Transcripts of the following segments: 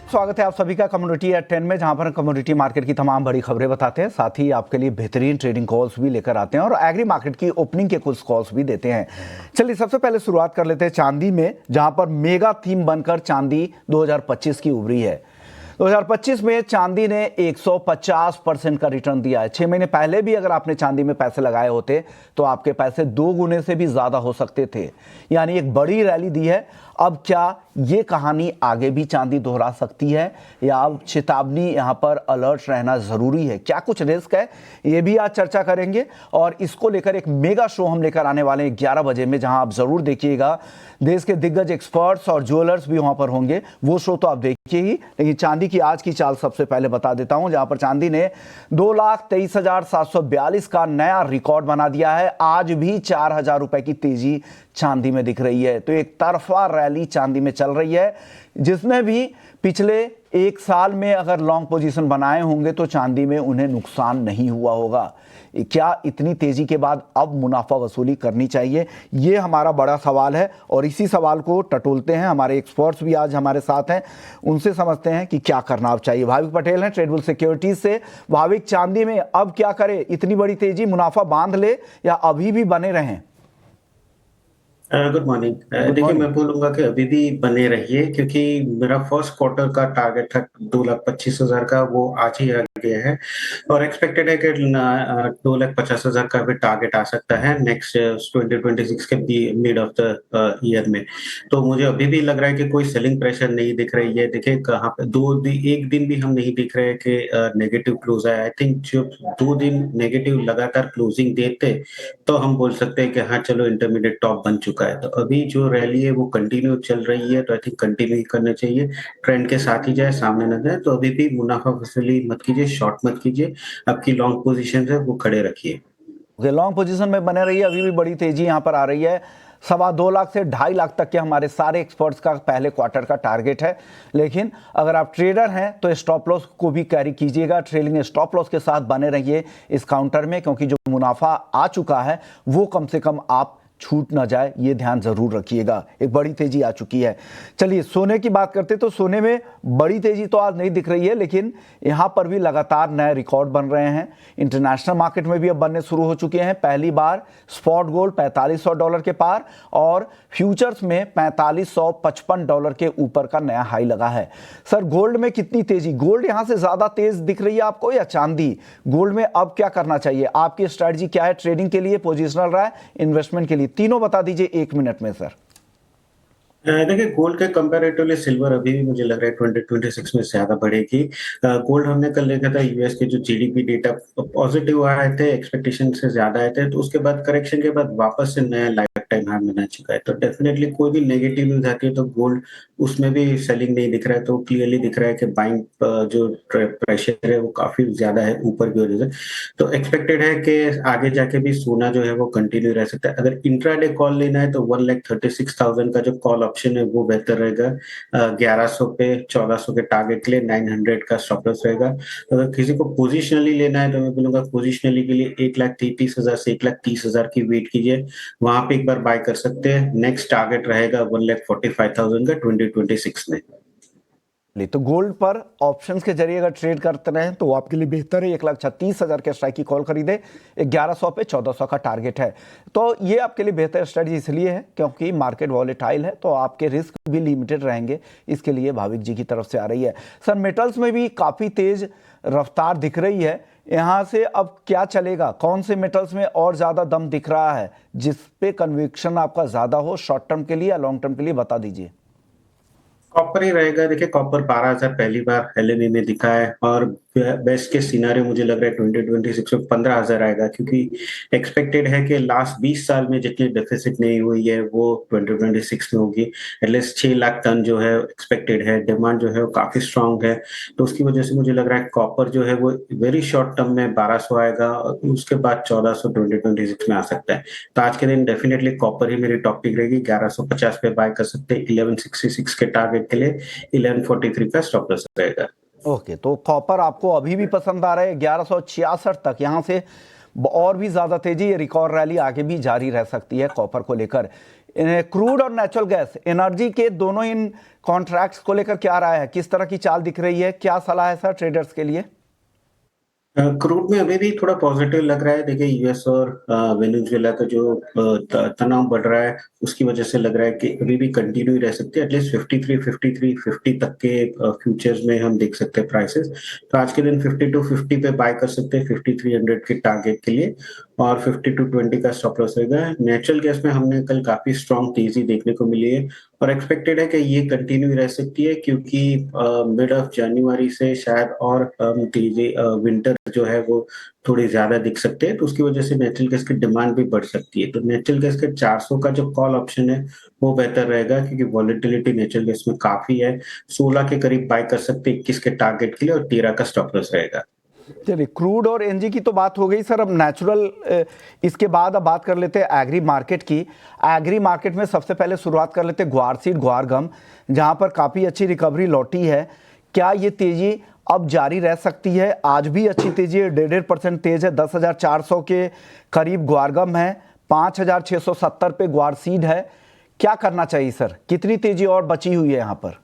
स्वागत है आप सभी का कम्युनिटी एट 10 में, जहां पर कम्युनिटी मार्केट की तमाम बड़ी खबरें बताते हैं, साथ ही आपके लिए बेहतरीन ट्रेडिंग कॉल्स भी लेकर आते हैं और एग्री मार्केट की ओपनिंग के कुछ कॉल्स भी देते हैं। चलिए सबसे पहले शुरुआत कर लेते हैं चांदी में, जहां पर मेगा थीम बनकर चांदी 2025 की उभरी है। 2025 में चांदी ने 150% का रिटर्न दिया है। 6 महीने पहले भी अगर आपने चांदी में पैसे लगाए होते तो आपके पैसे 2 गुने से भी ज्यादा हो सकते थे, यानी एक बड़ी रैली दी है। अब क्या ये कहानी आगे भी चांदी दोहरा सकती है या अब चेतावनी यहां पर अलर्ट रहना जरूरी है? क्या कुछ रिस्क है, ये भी आज चर्चा करेंगे और इसको लेकर एक मेगा शो हम लेकर आने वाले हैं 11 बजे में, जहां आप जरूर देखिएगा। देश के दिग्गज एक्सपर्ट्स और ज्वेलर्स भी वहां पर होंगे, वो शो तो आप देखिए ही। लेकिन चांदी की आज की चाल सबसे पहले बता देता हूं, जहां पर चांदी ने 2,23,742 का नया रिकॉर्ड बना दिया है। आज भी 4,000 रुपए की तेजी चांदी में दिख रही है। तो एक तरफा रैली चांदी में चल रही है। जिसने भी पिछले एक साल में अगर लॉन्ग पोजीशन बनाए होंगे तो चांदी में उन्हें नुकसान नहीं हुआ होगा। क्या इतनी तेजी के बाद अब मुनाफा वसूली करनी चाहिए, ये हमारा बड़ा सवाल है और इसी सवाल को टटोलते हैं। हमारे एक्सपर्ट्स भी आज हमारे साथ हैं, उनसे समझते हैं कि क्या करना अब चाहिए। भाविक पटेल हैं ट्रेडबुल सिक्योरिटीज से। भाविक, चांदी में अब क्या करे? इतनी बड़ी तेजी, मुनाफा बांध ले या अभी भी बने रहें? Good morning. देखिए, मैं बोलूंगा कि अभी भी बने रहिए, क्योंकि मेरा फर्स्ट क्वार्टर का टारगेट था 2,25,000 का, वो आज ही आ गया है और एक्सपेक्टेड है कि 2,50,000 का भी टारगेट आ सकता है नेक्स्ट 2026 के मिड ऑफ द ईयर में। तो मुझे अभी भी लग रहा है कि कोई सेलिंग प्रेशर नहीं दिख रही है। देखिए, कहाँ पे एक दिन भी हम नहीं दिख रहे कि नेगेटिव क्लोज है। आई थिंक जो 2 दिन नेगेटिव लगातार क्लोजिंग देते तो हम बोल सकते हैं कि हाँ चलो, इंटरमीडिएट टॉप बन चुका है। तो अभी जो रैली है वो कंटिन्यू चल रही है, तो आई थिंक कंटिन्यू ही करना चाहिए। ट्रेंड के साथ ही जाए, सामने न जाए। तो अभी भी मुनाफा वसूली मत कीजिए, शॉर्ट मत कीजिए। आपकी लॉन्ग पोजीशन है वो खड़े रखिए। लॉन्ग पोजीशन में बने रहिए। अभी भी बड़ी तेजी यहां पर आ रही है। 2.25 लाख से 2.5 लाख तक के हमारे सारे एक्सपर्ट्स का पहले क्वार्टर का टारगेट है। लेकिन अगर आप ट्रेडर हैं तो स्टॉप लॉस को भी कैरी कीजिएगा। ट्रेलिंग स्टॉप लॉस के साथ बने रहिए इस काउंटर में, क्योंकि जो मुनाफा आ चुका है वो कम से कम आप छूट ना जाए, ये ध्यान जरूर रखिएगा। एक बड़ी तेजी आ चुकी है। चलिए सोने की बात करते तो सोने में बड़ी तेजी तो आज नहीं दिख रही है, लेकिन यहां पर भी लगातार नए रिकॉर्ड बन रहे हैं। इंटरनेशनल मार्केट में भी अब बनने शुरू हो चुके हैं। पहली बार स्पॉट गोल्ड $4,500 के पार और फ्यूचर्स में $4,555 के ऊपर का नया हाई लगा है। सर, गोल्ड में कितनी तेजी? गोल्ड यहां से ज्यादा तेज दिख रही है आपको या चांदी? गोल्ड में अब क्या करना चाहिए? आपकी स्ट्रेटजी क्या है? ट्रेडिंग के लिए, पोजिशनल रहा है, इन्वेस्टमेंट के लिए? तीनों बता दीजिए 1 मिनट में सर। देखिए, गोल्ड के कंपैरेटिवली सिल्वर अभी भी मुझे लग रहा है 2026 में ज्यादा बढ़ेगी। गोल्ड हमने कल देखा था, यूएस के जो जीडीपी डेटा पॉजिटिव आए थे, एक्सपेक्टेशन से ज्यादा आए थे, तो उसके बाद करेक्शन के बाद वापस से नया लाइफ टाइम हाई बना चुका है। तो डेफिनेटली कोई भी नेगेटिव न्यूज आती है तो गोल्ड उसमें भी सेलिंग नहीं दिख रहा है, तो क्लियरली दिख रहा है कि बाइंग जो प्रेशर है वो काफी ज्यादा है ऊपर की वजह से। तो एक्सपेक्टेड है कि आगे जाके भी सोना जो है वो कंटिन्यू रह सकता है। अगर इंट्राडे कॉल लेना है तो 1,36,000 का जो कॉल ऑप्शन है वो बेहतर रहेगा। 1100 पे 1400 के टारगेट के लिए 900 का स्टॉप लॉस रहेगा। अगर किसी को पोजिशनली लेना है तो मैं बोलूंगा पोजिशनली के लिए 1,33,000 से 1,30,000 की वेट कीजिए, वहां पे एक बार बाय कर सकते हैं। नेक्स्ट टारगेट रहेगा 1,45,000 का 2026 में। तो गोल्ड पर ऑप्शंस के जरिए अगर ट्रेड करते रहें तो वो आपके लिए बेहतर है। 1,36,000 के स्ट्राइक की कॉल खरीदे, 1100 पे 1400 का टारगेट है। तो ये आपके लिए बेहतर स्ट्रेटजी इसलिए है क्योंकि मार्केट वॉलेटाइल है, तो आपके रिस्क भी लिमिटेड रहेंगे। इसके लिए भाविक जी की तरफ से आ रही है। सर, मेटल्स में भी काफी तेज रफ्तार दिख रही है। यहां से अब क्या चलेगा? कौन से मेटल्स में और ज्यादा दम दिख रहा है, जिस पे कन्विक्शन आपका ज्यादा हो, शॉर्ट टर्म के लिए या लॉन्ग टर्म के लिए? बता दीजिए। कॉपर ही रहेगा। देखिए, कॉपर 12,000 पहली बार एलएमई में दिखा है और बेस्ट के सिनारियो मुझे लग रहा है 2026 में 15,000 आएगा, क्योंकि एक्सपेक्टेड है कि लास्ट 20 साल में जितनी डेफिसिट नहीं हुई है वो 2026 में होगी। एटलीस्ट 6 लाख टन जो है एक्सपेक्टेड है। डिमांड जो है वो काफी स्ट्रांग है, तो उसकी वजह से मुझे लग रहा है कॉपर जो है वो वेरी शॉर्ट टर्म में 1,200 आएगा और उसके बाद 1,400 2026 में आ सकता है। तो आज के दिन डेफिनेटली कॉपर ही मेरी टॉप पिक रहेगी। 1150 पे बाय कर सकते हैं। 1166 के टारगेट के लिए 1143 का स्टॉप लॉस रहेगा। ओके, तो कॉपर आपको अभी भी पसंद आ रहा है 1166 तक। यहां से और भी ज्यादा तेजी, ये रिकॉर्ड रैली आगे भी जारी रह सकती है कॉपर को लेकर। क्रूड और नेचुरल गैस एनर्जी के दोनों इन कॉन्ट्रैक्ट्स को लेकर क्या राय है, किस तरह की चाल दिख रही है, क्या सलाह है सर ट्रेडर्स के लिए? क्रूड में अभी भी थोड़ा पॉजिटिव लग रहा है। देखिए यूएस और वेनेजुएला का जो तनाव बढ़ रहा है उसकी वजह से लग रहा है कि अभी भी कंटिन्यू ही रह सकते हैं। एटलीस्ट 53 तक के फ्यूचर्स में हम देख सकते हैं प्राइसेस। तो आज के दिन 52-50 पे बाय कर सकते हैं 5300 के टारगेट के लिए, और 52-20 का स्टॉप लॉस रहेगा। नेचुरल गैस में हमने कल काफी स्ट्रॉन्ग तेजी देखने को मिली है और एक्सपेक्टेड है कि ये कंटिन्यू रह सकती है, क्योंकि मिड ऑफ जनवरी से शायद और तेजी विंटर जो है वो थोड़ी ज्यादा दिख सकते हैं, तो उसकी वजह से नेचुरल गैस की डिमांड भी बढ़ सकती है। तो नेचुरल गैस के 400 का जो कॉल ऑप्शन है वो बेहतर रहेगा, क्योंकि वॉलेटिलिटी नेचुरल गैस में काफी है। 16 के करीब बाय कर सकते हैं 21 के टारगेट के लिए, और 13 का स्टॉप लॉस रहेगा। चलिए, क्रूड और एनजी की तो बात हो गई सर। अब नेचुरल, इसके बाद अब बात कर लेते हैं एग्री मार्केट की। एग्री मार्केट में सबसे पहले शुरुआत कर लेते हैं ग्वार सीड ग्वार गम, जहां पर काफ़ी अच्छी रिकवरी लौटी है। क्या ये तेज़ी अब जारी रह सकती है? आज भी अच्छी तेज़ी है, 1.5% तेज है। 10,400 के करीब ग्वार गम है, 5,670 पे ग्वार सीड है। क्या करना चाहिए सर? कितनी तेज़ी और बची हुई है यहाँ पर?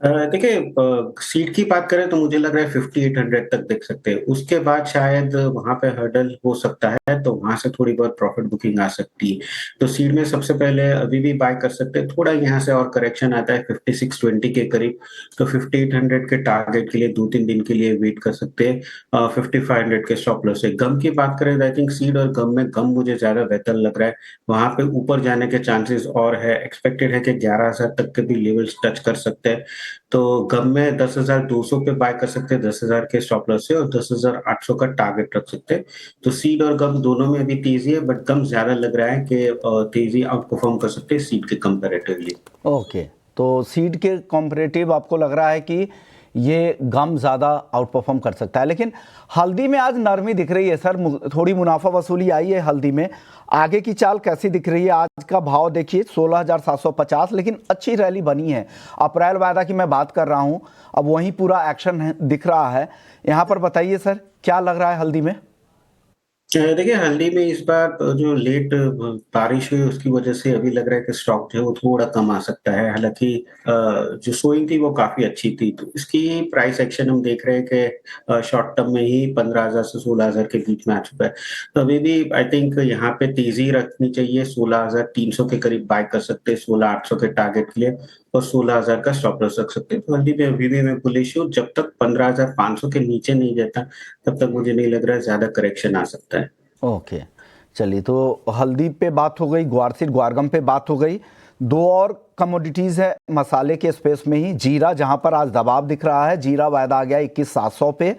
देखिए सीट की बात करें तो मुझे लग रहा है 5800 तक देख सकते हैं। उसके बाद शायद वहां पे हर्डल हो सकता है, तो वहां से थोड़ी बहुत प्रॉफिट बुकिंग आ सकती है। तो सीट में सबसे पहले अभी भी बाय कर सकते हैं। थोड़ा यहाँ से और करेक्शन आता है 5620 के करीब, तो 5800 के टारगेट के लिए 2-3 दिन के लिए वेट कर सकते हैं। 5500 के स्टॉप लॉस है। गम की बात करें, आई थिंक सीड और गम में गम मुझे ज्यादा बेहतर लग रहा है। वहां पे ऊपर जाने के चांसेस और है। एक्सपेक्टेड है कि 11,000 तक के भी लेवल्स टच कर सकते हैं। तो गम में 10,200 पे बाय कर सकते हैं 10,000 के स्टॉप लॉस से, और 10,800 का टारगेट रख सकते हैं। तो सीड और गम दोनों में अभी तेजी है, बट गम ज्यादा लग रहा है कि तेजी आउट परफॉर्म कर सकते हैं सीड के कंपैरेटिवली। ओके, तो सीड के कॉम्परेटिव आपको लग रहा है कि ये गम ज़्यादा आउट परफॉर्म कर सकता है। लेकिन हल्दी में आज नरमी दिख रही है सर, थोड़ी मुनाफा वसूली आई है हल्दी में। आगे की चाल कैसी दिख रही है? आज का भाव देखिए 16,750, लेकिन अच्छी रैली बनी है। अप्रैल वायदा की मैं बात कर रहा हूँ, अब वहीं पूरा एक्शन दिख रहा है यहाँ पर। बताइए सर, क्या लग रहा है हल्दी में? देखिए हल्दी में इस बार जो लेट बारिश हुई उसकी वजह से अभी लग रहा है कि स्टॉक जो है वो थोड़ा कम आ सकता है। हालांकि जो सोइंग थी वो काफी अच्छी थी, तो इसकी प्राइस एक्शन हम देख रहे हैं कि शॉर्ट टर्म में ही 15,000 से 16,000 के बीच में आ चुका है। तो अभी भी आई थिंक यहाँ पे तेजी रखनी चाहिए। 16,300 के करीब बाय कर सकते हैं 16,800 के टारगेट के लिए, और 16,000 का स्टॉप लॉस रख सकते हैं। तो हल्दी में अभी भी मैं बुलिश हूँ। जब तक 15,500 के नीचे नहीं जाता तब तक मुझे नहीं लग रहा है ज्यादा करेक्शन आ सकता है। ओके, चलिए, तो हल्दी पे बात हो गई, ग्वारसीड ग्वारगम पे बात हो गई। दो और कमोडिटीज़ है मसाले के स्पेस में ही। जीरा, जहां पर आज दबाव दिख रहा है, जीरा वायदा आ गया 21,700 पे।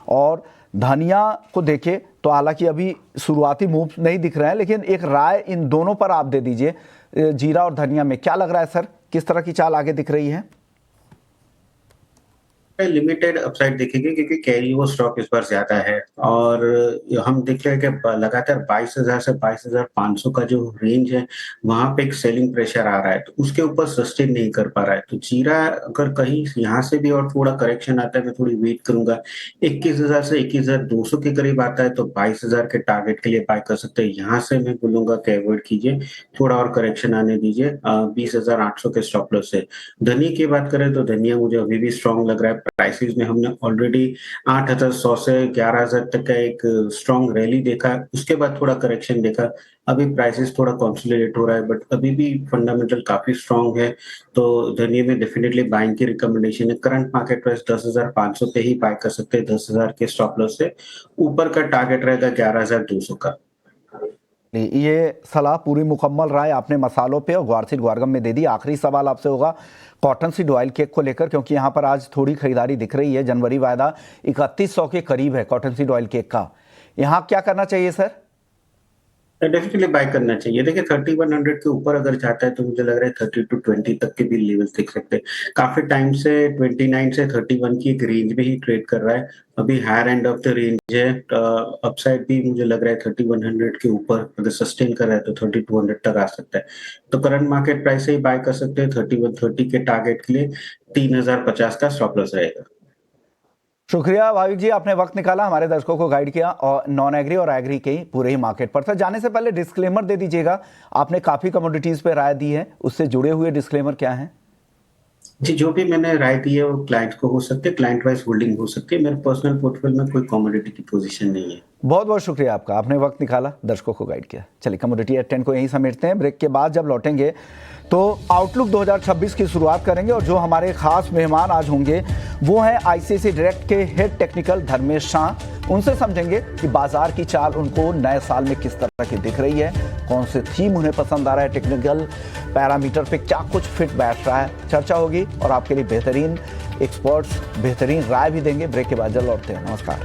और धनिया को देखें तो हालांकि अभी शुरुआती मूव नहीं दिख रहे हैं, लेकिन एक राय इन दोनों पर आप दे दीजिए। जीरा और धनिया में क्या लग रहा है सर, किस तरह की चाल आगे दिख रही है? लिमिटेड अपसाइड दिखेगी, क्योंकि कैरी वो स्टॉक इस बार ज्यादा है, और हम देख रहे हैं कि लगातार 22,000 से 22,500 का जो रेंज है वहां पे एक सेलिंग प्रेशर आ रहा है, तो उसके ऊपर सस्टेन नहीं कर पा रहा है। तो जीरा अगर कहीं यहाँ से भी और थोड़ा करेक्शन आता है, मैं थोड़ी वेट करूंगा। 21,000 से 21,200 के करीब आता है तो 22,000 के टारगेट के लिए बाय कर सकते हैं। यहाँ से मैं बोलूंगा कि अवॉइड कीजिए, थोड़ा और करेक्शन आने दीजिए। 20,800 के स्टॉप लॉस है। धनिया की बात करें तो धनिया मुझे अभी भी स्ट्रॉन्ग लग रहा है। प्राइसेस में हमने ऑलरेडी 8,100 से 11,000 तक का एक स्ट्रॉन्ग रैली देखा, उसके बाद थोड़ा करेक्शन देखा। अभी प्राइसेस थोड़ा कंसोलिडेट हो रहा है, बट अभी भी फंडामेंटल काफी स्ट्रॉन्ग है। तो धनिया में डेफिनेटली बाइंग की रिकमेंडेशन है। करंट मार्केट प्राइस 10,500 पे ही बाय कर सकते हैं 10,000 के स्टॉप लॉस से। ऊपर का टारगेट रहेगा 11,200 का। ये सलाह पूरी मुकम्मल राय आपने मसालों पे और ग्वारसीड ग्वारगम में दे दी। आखिरी सवाल आपसे होगा कॉटन सीड ऑयल केक को लेकर, क्योंकि यहाँ पर आज थोड़ी खरीदारी दिख रही है। जनवरी वायदा 3100 के करीब है कॉटन सीड ऑयल केक का। यहाँ क्या करना चाहिए सर? डेफिनेटली बाय करना चाहिए। देखिए 3100 के ऊपर अगर जाता है तो मुझे लग रहा है 30-20 तक के भी लेवल्स दिख सकते हैं। काफी टाइम से 29 से 31 की एक रेंज में ही ट्रेड कर रहा है। अभी higher end of the range है। अपसाइड भी मुझे लग रहा है 3100 के ऊपर अगर सस्टेन कर रहा है तो 3200 तक आ सकता है। तो करंट मार्केट प्राइस से ही बाय कर सकते हैं 3130 के टारगेट के लिए। 3,050 का स्टॉप लॉस रहेगा। शुक्रिया भाविक जी, आपने वक्त निकाला, हमारे दर्शकों को गाइड किया और नॉन एग्री और एग्री के पूरे ही मार्केट पर। सर जाने से पहले डिस्क्लेमर दे दीजिएगा, आपने काफ़ी कमोडिटीज़ पे राय दी है, उससे जुड़े हुए डिस्क्लेमर क्या हैं? जी, जो भी मैंने राय दी है वो क्लाइंट को हो सकती है, क्लाइंट वाइज होल्डिंग हो सकती है। मेरे पर्सनल पोर्टफोलियो में कोई कमोडिटी की पोजीशन नहीं है। बहुत बहुत शुक्रिया आपका, आपने वक्त निकाला, दर्शकों को गाइड किया। चलिए कमोडिटी एट 10 को यहीं समेटते हैं। ब्रेक के बाद जब लौटेंगे तो आउटलुक 2026 की शुरुआत करेंगे और जो हमारे खास मेहमान आज होंगे वो हैं आईसीआईसीआई डायरेक्ट के हेड टेक्निकल धर्मेश शाह। उनसे समझेंगे कि बाजार की चाल उनको नए साल में किस तरह की दिख रही है, कौन से थीम उन्हें पसंद आ रहा है, टेक्निकल पैरामीटर पे क्या कुछ फिट बैठ रहा है। चर्चा होगी और आपके लिए बेहतरीन एक्सपर्ट्स बेहतरीन राय भी देंगे। ब्रेक के बाद जल्द लौटते हैं। नमस्कार।